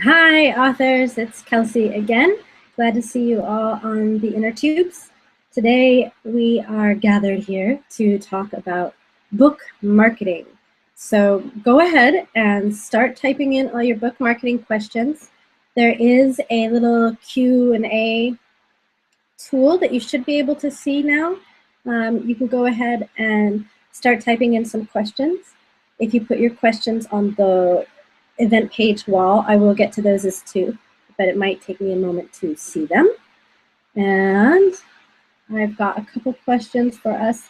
Hi, authors. It's Kelsey again. Glad to see you all on the inner tubes. Today, we are gathered here to talk about book marketing. So go ahead and start typing in all your book marketing questions. There is a little Q&A tool that you should be able to see now. You can go ahead and start typing in some questions. If you put your questions on the event page wall, I will get to those as too, but it might take me a moment to see them. And I've got a couple questions for us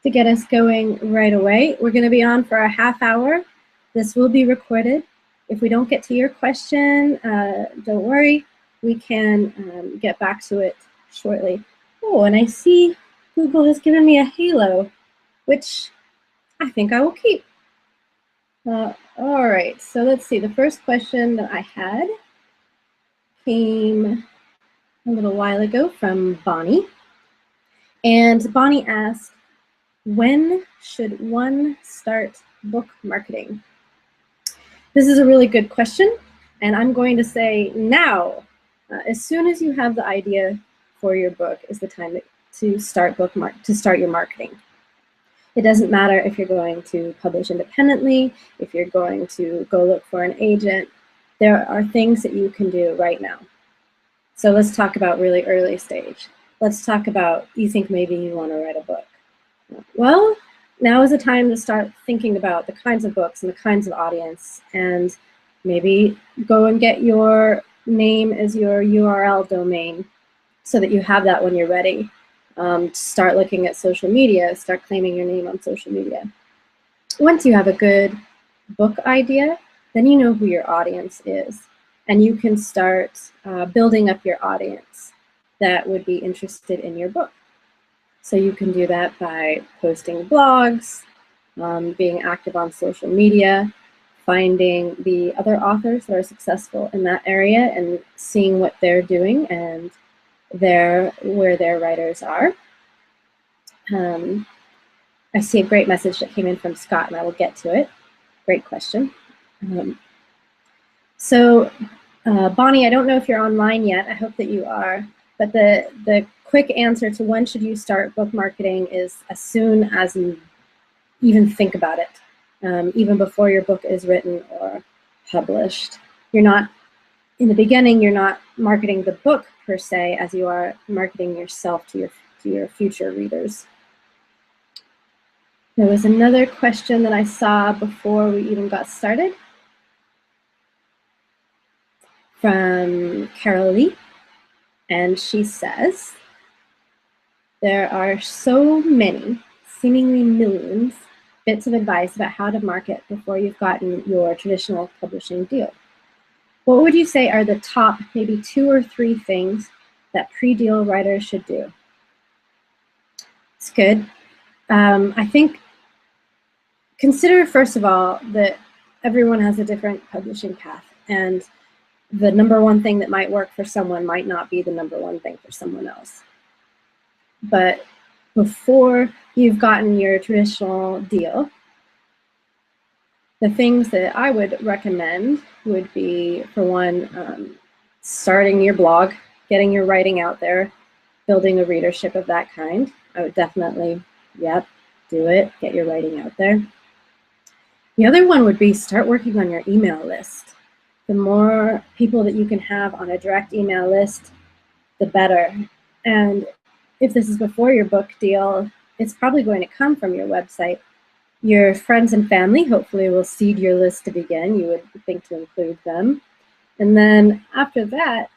to get us going right away. We're going to be on for a half hour. This will be recorded. If we don't get to your question, don't worry. We can get back to it shortly. Oh, and I see Google has given me a halo, which I think I will keep. All right, so let's see. The first question that I had came a little while ago from Bonnie. And Bonnie asked, when should one start book marketing? This is a really good question, and I'm going to say now. As soon as you have the idea for your book is the time to start your marketing. It doesn't matter if you're going to publish independently, if you're going to go look for an agent. There are things that you can do right now. So let's talk about really early stage. Let's talk about, you think maybe you want to write a book. Well, now is the time to start thinking about the kinds of books and the kinds of audience, and maybe go and get your name as your URL domain so that you have that when you're ready. Start looking at social media, start claiming your name on social media. Once you have a good book idea, then you know who your audience is, and you can start building up your audience that would be interested in your book. So you can do that by posting blogs, being active on social media, finding the other authors that are successful in that area and seeing what they're doing and where their writers are. I see a great message that came in from Scott, and I will get to it. Great question. Bonnie, I don't know if you're online yet. I hope that you are. But the quick answer to when should you start book marketing is as soon as you even think about it, even before your book is written or published. You're not, in the beginning, you're not marketing the book per se as you are marketing yourself to your future readers. There was another question that I saw before we even got started from Carol Lee, and she says, there are so many, seemingly millions, bits of advice about how to market before you've gotten your traditional publishing deal. What would you say are the top maybe 2 or 3 things that pre-deal writers should do? It's good. I think consider, first of all, that everyone has a different publishing path, and the number one thing that might work for someone might not be the number one thing for someone else. But before you've gotten your traditional deal, the things that I would recommend would be, for one, starting your blog, getting your writing out there, building a readership of that kind. I would definitely, do it, get your writing out there. The other one would be start working on your email list. The more people that you can have on a direct email list, the better. And if this is before your book deal, it's probably going to come from your website. Your friends and family hopefully will seed your list to begin. You would think to include them. And then after that,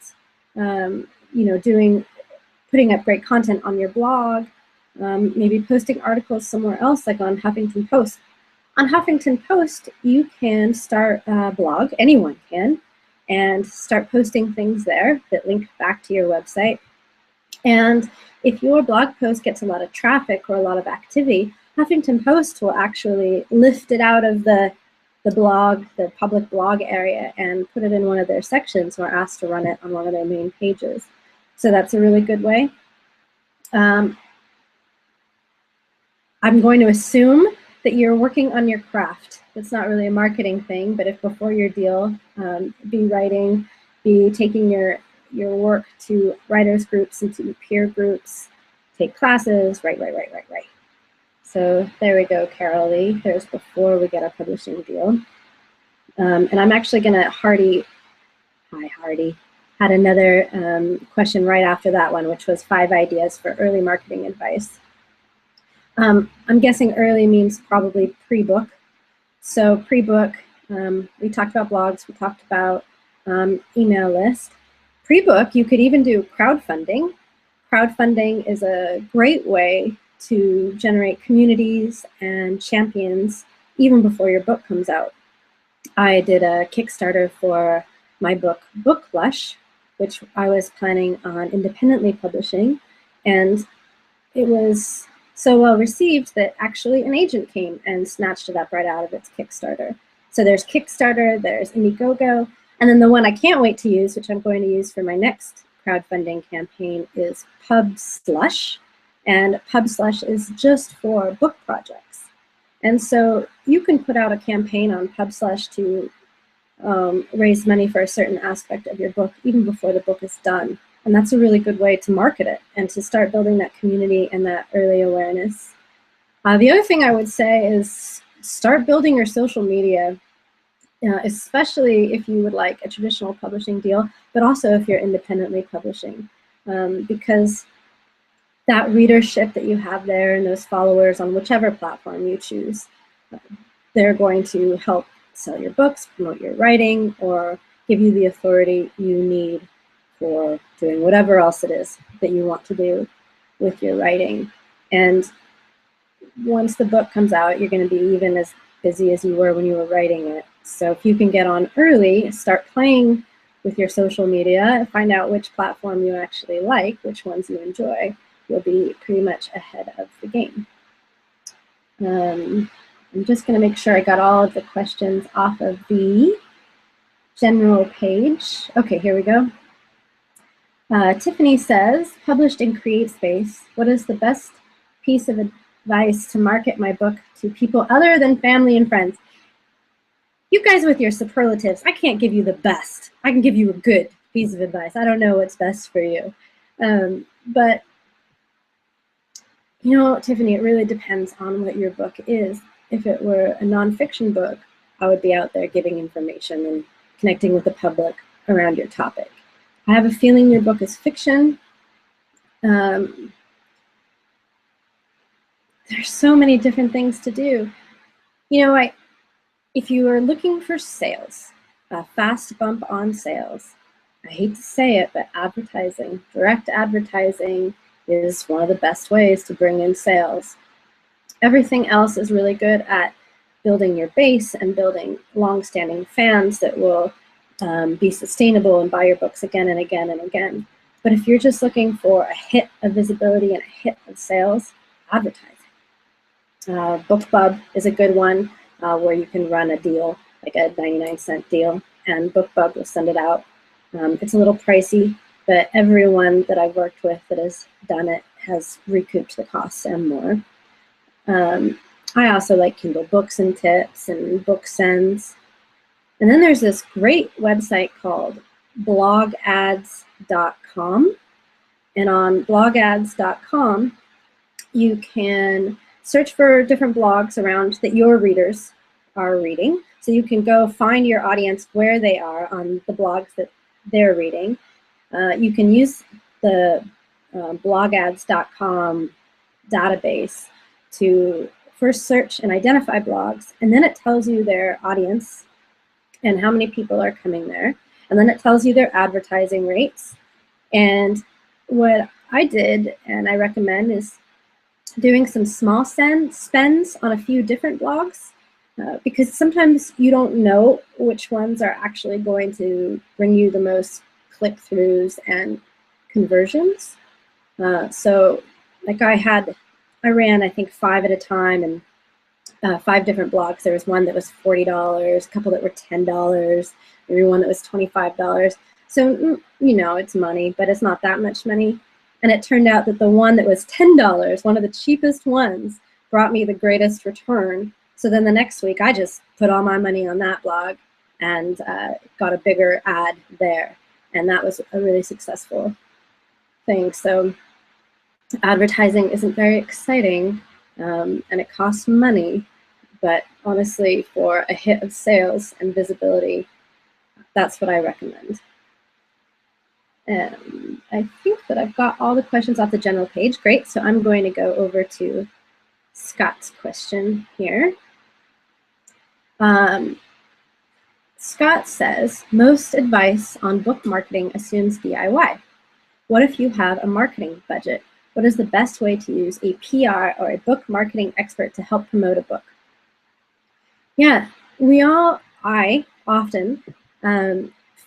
putting up great content on your blog, maybe posting articles somewhere else, like on Huffington Post. On Huffington Post, you can start a blog, anyone can, and start posting things there that link back to your website. And if your blog post gets a lot of traffic or a lot of activity, Huffington Post will actually lift it out of the blog, the public blog area, and put it in one of their sections or ask to run it on one of their main pages. So that's a really good way. I'm going to assume that you're working on your craft. It's not really a marketing thing, but if before your deal, be writing, be taking your work to writers groups and to peer groups, take classes, write. So there we go, Carol Lee. There's before we get a publishing deal. And I'm actually gonna hi Hardy, had another question right after that one, which was 5 ideas for early marketing advice. I'm guessing early means probably pre-book. So pre-book, we talked about blogs, we talked about email list. Pre-book, you could even do crowdfunding. Crowdfunding is a great way to generate communities and champions even before your book comes out. I did a Kickstarter for my book, Book Blush, which I was planning on independently publishing, and it was so well received that actually an agent came and snatched it up right out of its Kickstarter. So there's Kickstarter, there's Indiegogo, and then the one I can't wait to use, which I'm going to use for my next crowdfunding campaign, is PubSlush. And PubSlush is just for book projects. And so you can put out a campaign on PubSlush to raise money for a certain aspect of your book even before the book is done. And that's a really good way to market it and to start building that community and that early awareness. The other thing I would say is start building your social media, especially if you would like a traditional publishing deal, but also if you're independently publishing, because that readership that you have there and those followers on whichever platform you choose, they're going to help sell your books, promote your writing, or give you the authority you need for doing whatever else it is that you want to do with your writing. And once the book comes out, you're going to be even as busy as you were when you were writing it. So if you can get on early, start playing with your social media, find out which platform you actually like, which ones you enjoy, you'll be pretty much ahead of the game. I'm just going to make sure I got all of the questions off of the general page. Okay, here we go. Tiffany says, published in CreateSpace, what is the best piece of advice to market my book to people other than family and friends? You guys with your superlatives, I can't give you the best. I can give you a good piece of advice. I don't know what's best for you. But you know, Tiffany, it really depends on what your book is. If it were a nonfiction book, I would be out there giving information and connecting with the public around your topic. I have a feeling your book is fiction. There's so many different things to do. You know, if you are looking for sales, a fast bump on sales, I hate to say it, but advertising, direct advertising, is one of the best ways to bring in sales. Everything else is really good at building your base and building long-standing fans that will be sustainable and buy your books again and again and again. But if you're just looking for a hit of visibility and a hit of sales, advertising. BookBub is a good one where you can run a deal, like a 99-cent deal, and BookBub will send it out. It's a little pricey, but everyone that I've worked with that has done it has recouped the costs and more. I also like Kindle Books and Tips and BookSends. And then there's this great website called blogads.com. And on blogads.com, you can search for different blogs around that your readers are reading. So you can go find your audience where they are on the blogs that they're reading. You can use the blogads.com database to first search and identify blogs, and then it tells you their audience and how many people are coming there, and then it tells you their advertising rates. And what I did, and I recommend, is doing some small spends on a few different blogs, because sometimes you don't know which ones are actually going to bring you the most click-throughs and conversions. So like I ran, I think, 5 at a time, and 5 different blogs. There was one that was $40, a couple that were $10, maybe one that was $25. So, you know, it's money, but it's not that much money. And it turned out that the one that was $10, one of the cheapest ones, brought me the greatest return. So then the next week, I just put all my money on that blog and got a bigger ad there. And that was a really successful thing. So advertising isn't very exciting, and it costs money. But honestly, for a hit of sales and visibility, that's what I recommend. And I think that I've got all the questions off the general page. Great. So I'm going to go over to Scott's question here. Scott says, most advice on book marketing assumes DIY. What if you have a marketing budget? What is the best way to use a PR or a book marketing expert to help promote a book? Yeah, I often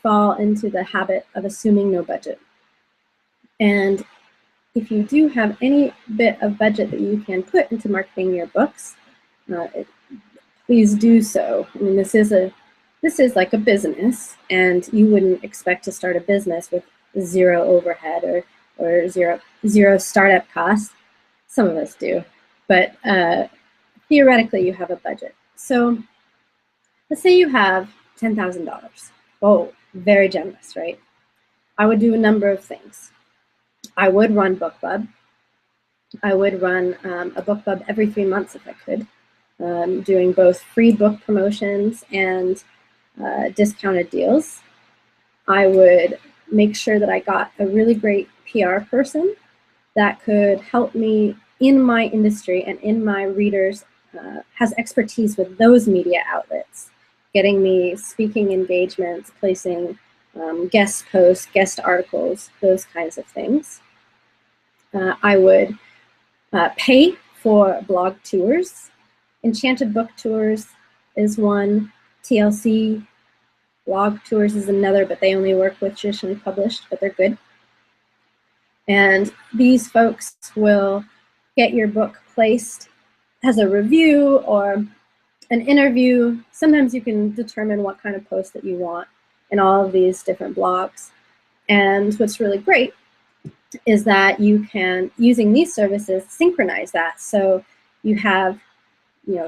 fall into the habit of assuming no budget. And if you do have any bit of budget that you can put into marketing your books, please do so. I mean, this is like a business, and you wouldn't expect to start a business with zero overhead or zero startup costs. Some of us do, but theoretically you have a budget. So let's say you have $10,000. Oh, very generous, right? I would do a number of things. I would run book club. I would run a book club every 3 months if I could, doing both free book promotions and discounted deals. I would make sure that I got a really great PR person that could help me in my industry and in my readers, has expertise with those media outlets, getting me speaking engagements, placing guest posts, guest articles, those kinds of things. I would pay for blog tours. Enchanted Book Tours is one. TLC blog tours is another, but they only work with traditionally published, but they're good. And these folks will get your book placed as a review or an interview. Sometimes you can determine what kind of post that you want in all of these different blogs. And what's really great is that you can, using these services, synchronize that. So you have,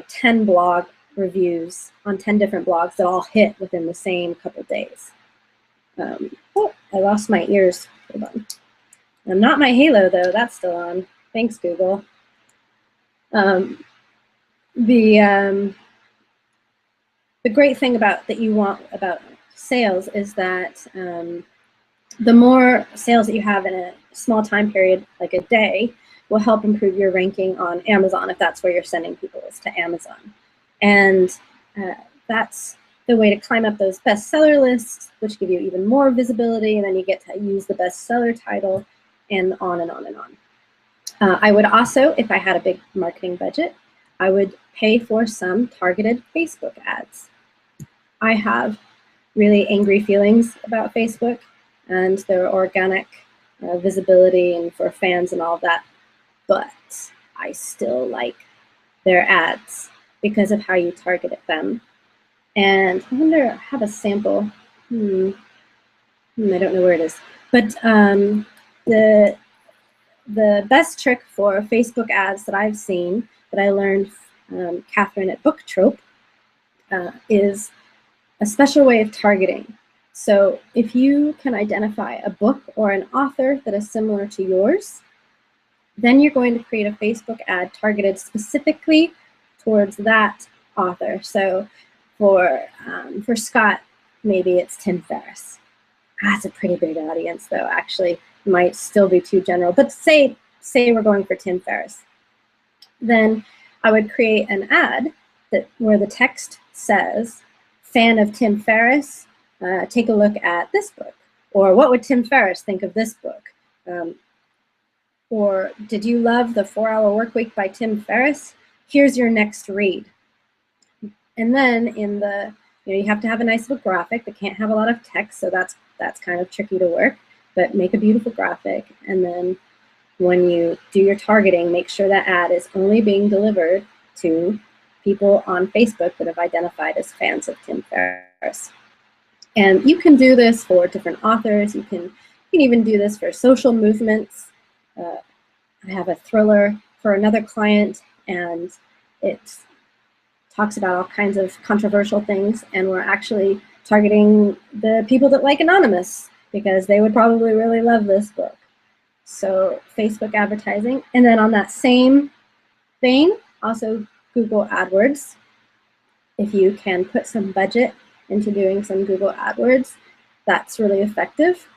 10 blog reviews on 10 different blogs that all hit within the same couple days. Oh, I lost my ears. Hold on. Not my halo though, that's still on. Thanks, Google. The great thing about sales is that the more sales that you have in a small time period, like a day, will help improve your ranking on Amazon if that's where you're sending people, is to Amazon. And that's the way to climb up those bestseller lists, which give you even more visibility, and then you get to use the bestseller title, and on and on and on. I would also, if I had a big marketing budget, I would pay for some targeted Facebook ads. I have really angry feelings about Facebook and their organic visibility and for fans and all of that, but I still like their ads because of how you target them. And I wonder, I have a sample. I don't know where it is. But the best trick for Facebook ads that I've seen, that I learned Catherine at Book Trope, is a special way of targeting. So if you can identify a book or an author that is similar to yours, then you're going to create a Facebook ad targeted specifically towards that author. So for Scott, maybe it's Tim Ferriss. That's a pretty big audience though, actually. It might still be too general, but say we're going for Tim Ferriss. Then I would create an ad where the text says, fan of Tim Ferriss, take a look at this book. Or what would Tim Ferriss think of this book? Or did you love the 4-Hour Workweek by Tim Ferriss? Here's your next read. And then in the, you have to have a nice little graphic that can't have a lot of text, so that's kind of tricky to work, but make a beautiful graphic. And then when you do your targeting, make sure that ad is only being delivered to people on Facebook that have identified as fans of Tim Ferriss. And you can do this for different authors. You can even do this for social movements. I have a thriller for another client, and it talks about all kinds of controversial things, and we're actually targeting the people that like Anonymous because they would probably really love this book. So Facebook advertising. And then on that same vein, also Google AdWords. If you can put some budget into doing some Google AdWords, that's really effective.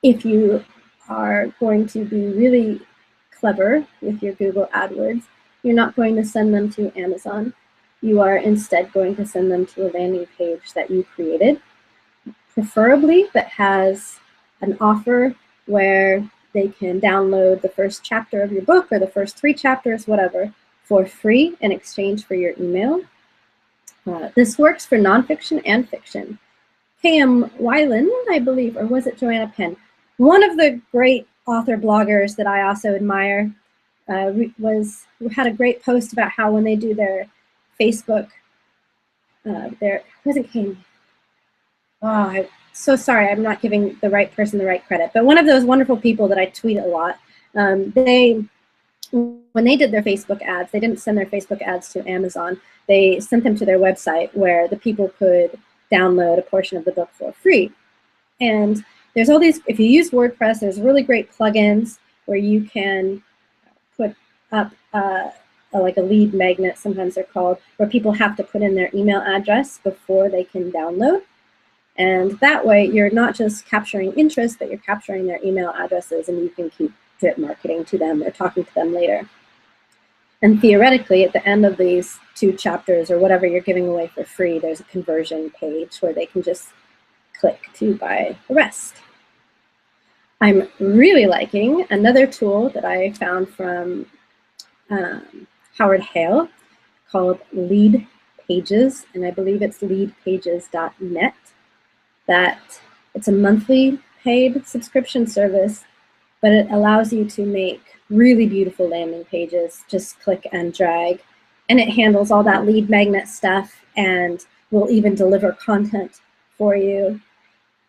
If you are going to be really clever with your Google AdWords, you're not going to send them to Amazon. You are instead going to send them to a landing page that you created, preferably that has an offer where they can download the first chapter of your book or the first 3 chapters, whatever, for free in exchange for your email. This works for nonfiction and fiction. K.M. Weiland, I believe, or was it Joanna Penn? One of the great author bloggers that I also admire had a great post about how when they do their Facebook, wasn't Kane? Oh, I'm so sorry, I'm not giving the right person the right credit. But one of those wonderful people that I tweet a lot, when they did their Facebook ads, they didn't send their Facebook ads to Amazon. They sent them to their website where the people could download a portion of the book for free. And there's all these, if you use WordPress, there's really great plugins where you can put up like a lead magnet, sometimes they're called, where people have to put in their email address before they can download. And that way you're not just capturing interest, but you're capturing their email addresses, and you can keep drip marketing to them or talking to them later. And theoretically, at the end of these 2 chapters or whatever you're giving away for free, there's a conversion page where they can just click to buy the rest. I'm really liking another tool that I found from Howard Hale called Lead Pages, and I believe it's leadpages.net. That it's a monthly paid subscription service, but it allows you to make really beautiful landing pages, just click and drag, and it handles all that lead magnet stuff and will even deliver content for you.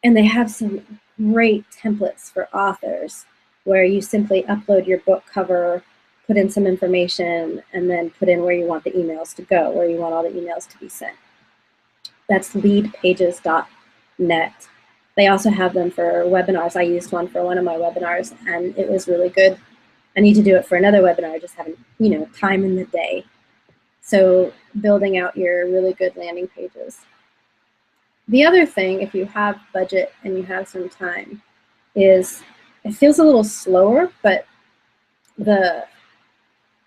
And they have some great templates for authors where you simply upload your book cover, put in some information, and then put in where you want the emails to go, where you want all the emails to be sent. That's leadpages.net. They also have them for webinars. I used one for one of my webinars, and it was really good. I need to do it for another webinar. I just haven't, time in the day. So building out your really good landing pages. The other thing, if you have budget and you have some time, is it feels a little slower, but the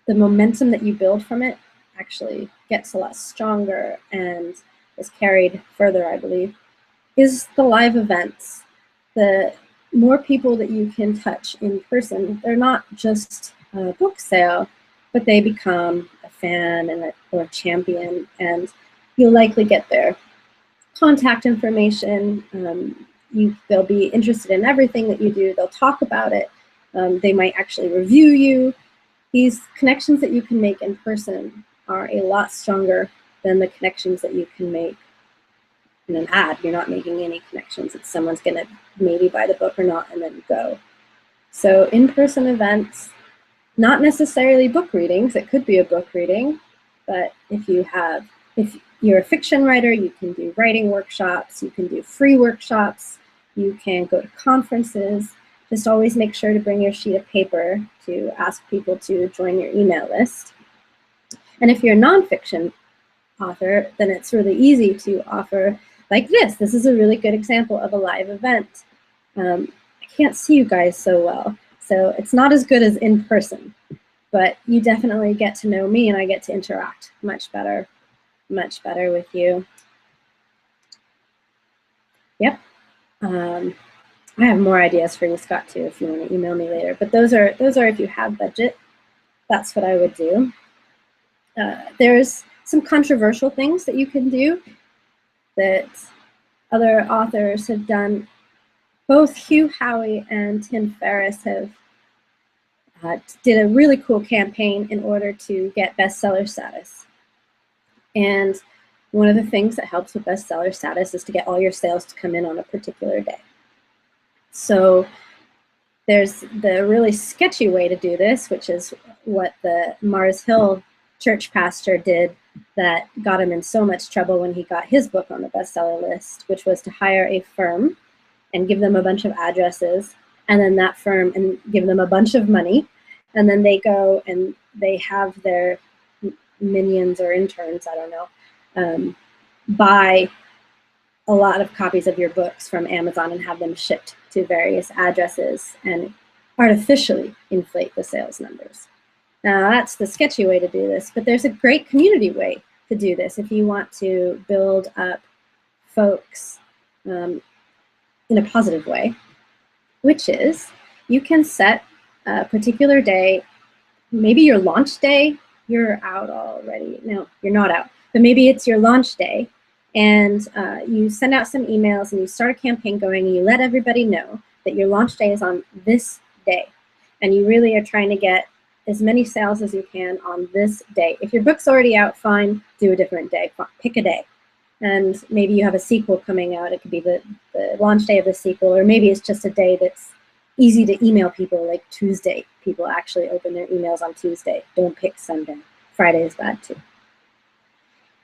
momentum that you build from it actually gets a lot stronger and is carried further, I believe, is the live events. The more people that you can touch in person, they're not just a book sale, but they become a fan or a champion, and you'll likely get their contact information. They'll be interested in everything that you do. They'll talk about it. They might actually review you. These connections that you can make in person are a lot stronger than the connections that you can make in an ad. You're not making any connections. It's someone's going to maybe buy the book or not and then go. So in-person events, not necessarily book readings. It could be a book reading, but if you're a fiction writer, you can do writing workshops, you can do free workshops, you can go to conferences. Just always make sure to bring your sheet of paper to ask people to join your email list. And if you're a nonfiction author, then it's really easy to offer like this. This is a really good example of a live event. I can't see you guys so well, so it's not as good as in person, but you definitely get to know me and I get to interact much better with you. Yep. I have more ideas for you, Scott, too, if you want to email me later. But those are if you have budget, that's what I would do. There's some controversial things that you can do that other authors have done. Both Hugh Howey and Tim Ferriss have did a really cool campaign in order to get bestseller status. And one of the things that helps with bestseller status is to get all your sales to come in on a particular day. So There's the really sketchy way to do this, which is what the Mars Hill church pastor did that got him in so much trouble when he got his book on the bestseller list, which was to hire a firm and give them a bunch of addresses, and then that firm and give them a bunch of money, and then they go and they have their minions or interns, I don't know, buy a lot of copies of your books from Amazon and have them shipped to various addresses and artificially inflate the sales numbers. Now, that's the sketchy way to do this, but there's a great community way to do this if you want to build up folks in a positive way, which is you can set a particular day, maybe your launch day. You're out already. No, you're not out, but maybe it's your launch day, and you send out some emails and you start a campaign going and you let everybody know that your launch day is on this day, and you really are trying to get as many sales as you can on this day. If your book's already out, fine, do a different day, pick a day. And maybe you have a sequel coming out. It could be the launch day of the sequel, or maybe it's just a day that's easy to email people, like Tuesday. People actually open their emails on Tuesday. Don't pick Sunday. Friday is bad too.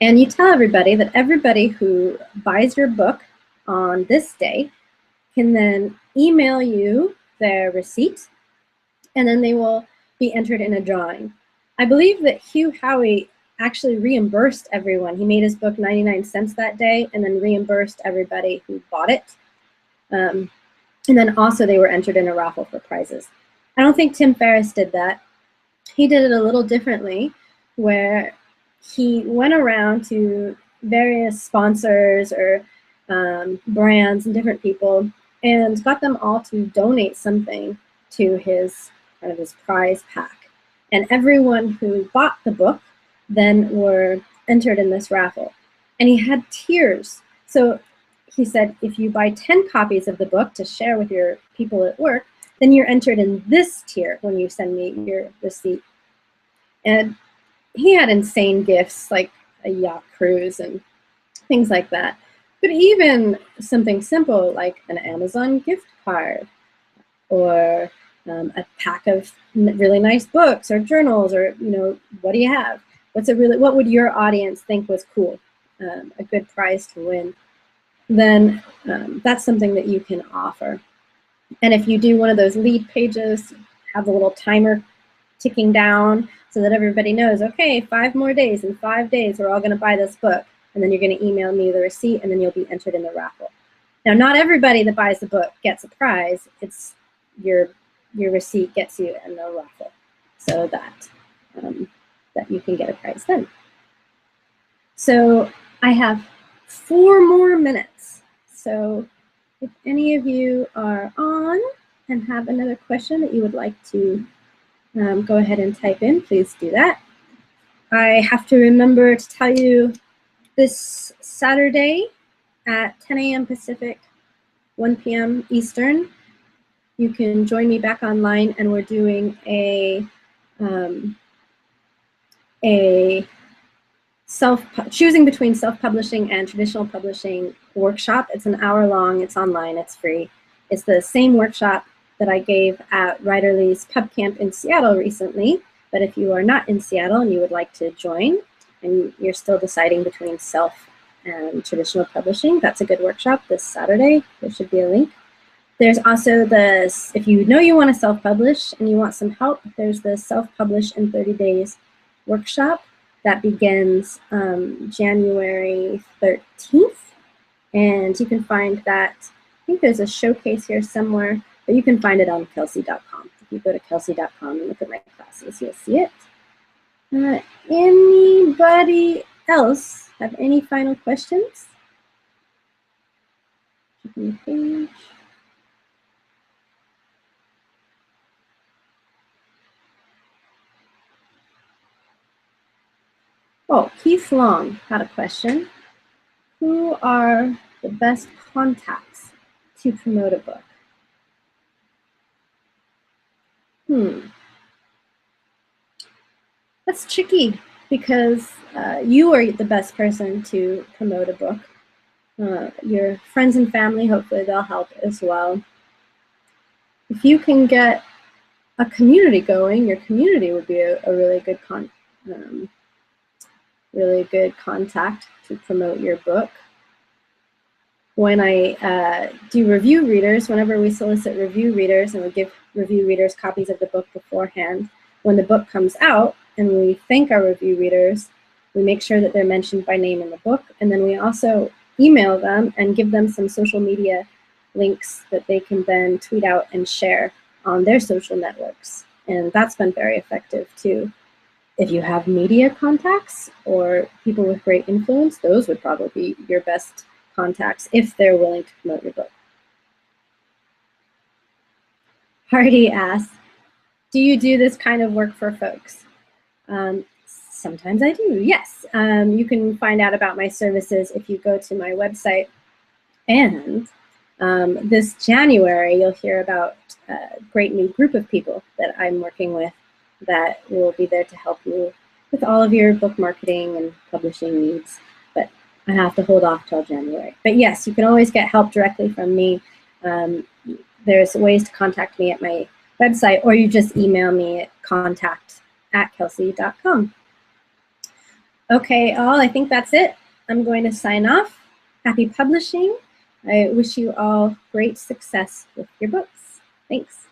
And you tell everybody that everybody who buys your book on this day can then email you their receipt, and then they will be entered in a drawing. I believe that Hugh Howey actually reimbursed everyone. He made his book 99 cents that day and then reimbursed everybody who bought it. And then also they were entered in a raffle for prizes. I don't think Tim Ferriss did that. He did it a little differently, where he went around to various sponsors or brands and different people and got them all to donate something to his kind of his prize pack. And everyone who bought the book then were entered in this raffle. And he had tiers. So he said, if you buy 10 copies of the book to share with your people at work, then you're entered in this tier when you send me your receipt. And he had insane gifts like a yacht cruise and things like that. But even something simple like an Amazon gift card, or a pack of really nice books or journals, or, you know, what do you have? What would your audience think was cool? A good prize to win. Then that's something that you can offer. And if you do one of those lead pages, have a little timer ticking down so that everybody knows, okay, 5 more days. In 5 days, we're all going to buy this book. And then you're going to email me the receipt, and then you'll be entered in the raffle. Now, not everybody that buys the book gets a prize. It's your receipt gets you in the raffle, so that that you can get a prize then. So I have 4 more minutes. So if any of you are on and have another question that you would like to go ahead and type in, please do that. I have to remember to tell you this Saturday at 10 a.m. Pacific, 1 p.m. Eastern, you can join me back online, and we're doing a choosing between self-publishing and traditional publishing workshop. It's an hour long, it's online, it's free. It's the same workshop that I gave at Writerly's Pub Camp in Seattle recently, but if you are not in Seattle and you would like to join, and you're still deciding between self and traditional publishing, that's a good workshop this Saturday. There should be a link. There's also this, if you know you want to self-publish and you want some help, there's the Self-Publish in 30 Days workshop that begins January 13th. And you can find that, I think there's a showcase here somewhere, but you can find it on kelsey.com. If you go to kelsey.com and look at my classes, you'll see it. Anybody else have any final questions? Checking the page. Oh, Keith Long had a question. Who are the best contacts to promote a book? That's tricky, because you are the best person to promote a book. Your friends and family, hopefully they'll help as well. if you can get a community going, your community would be a really good contact to promote your book. When I do review readers, whenever we solicit review readers and we give review readers copies of the book beforehand, when the book comes out and we thank our review readers, we make sure that they're mentioned by name in the book, and then we also email them and give them some social media links that they can then tweet out and share on their social networks. And that's been very effective too. If you have media contacts or people with great influence, those would probably be your best contacts if they're willing to promote your book. Hardy asks, do you do this kind of work for folks? Sometimes I do, yes. You can find out about my services if you go to my website. And this January, you'll hear about a great new group of people that I'm working with that will be there to help you with all of your book marketing and publishing needs. But I have to hold off till January. But yes, you can always get help directly from me. There's ways to contact me at my website, or you just email me at contact@kelsey.com. Okay, all, I think that's it. I'm going to sign off. Happy publishing. I wish you all great success with your books. Thanks.